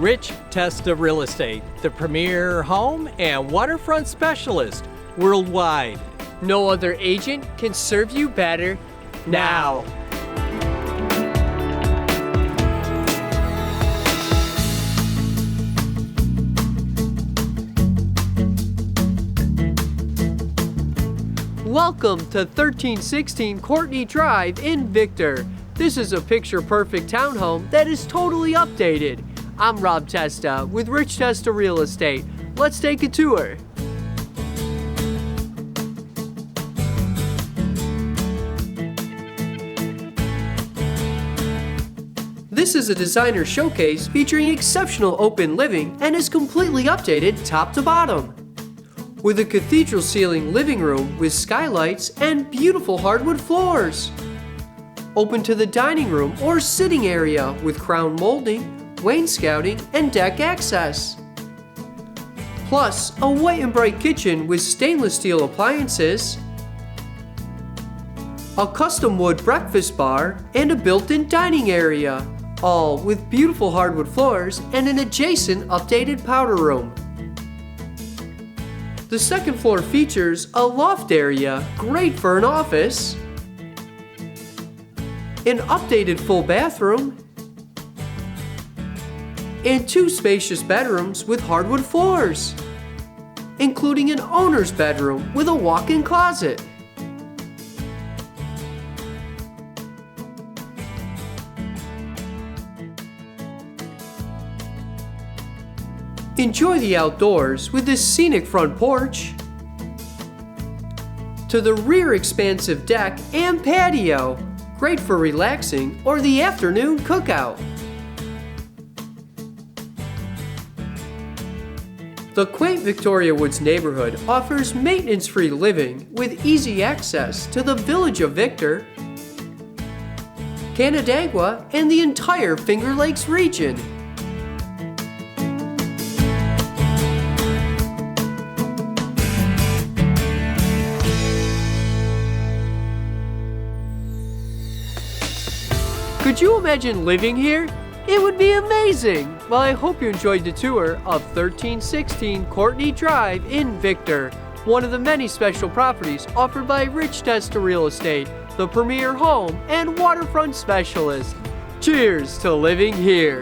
Rich Testa Real Estate, the premier home and waterfront specialist worldwide. No other agent can serve you better now. Welcome to 1316 Courtney Drive in Victor. This is a picture-perfect townhome that is totally updated. I'm Rob Testa with Rich Testa Real Estate. Let's take a tour. This is a designer showcase featuring exceptional open living and is completely updated top to bottom. With a cathedral ceiling living room with skylights and beautiful hardwood floors. Open to the dining room or sitting area with crown molding, wainscoting, and deck access. Plus, a white and bright kitchen with stainless steel appliances, a custom wood breakfast bar, and a built-in dining area, all with beautiful hardwood floors and an adjacent updated powder room. The second floor features a loft area, great for an office, an updated full bathroom, and two spacious bedrooms with hardwood floors, including an owner's bedroom with a walk-in closet. Enjoy the outdoors with this scenic front porch. To the rear expansive deck and patio, great for relaxing or the afternoon cookout. The quaint Victoria Woods neighborhood offers maintenance-free living with easy access to the village of Victor, Canandaigua, and the entire Finger Lakes region. Could you imagine living here? It would be amazing! Well, I hope you enjoyed the tour of 1316 Courtney Drive in Victor, one of the many special properties offered by Rich Testa Real Estate, the premier home and waterfront specialist. Cheers to living here!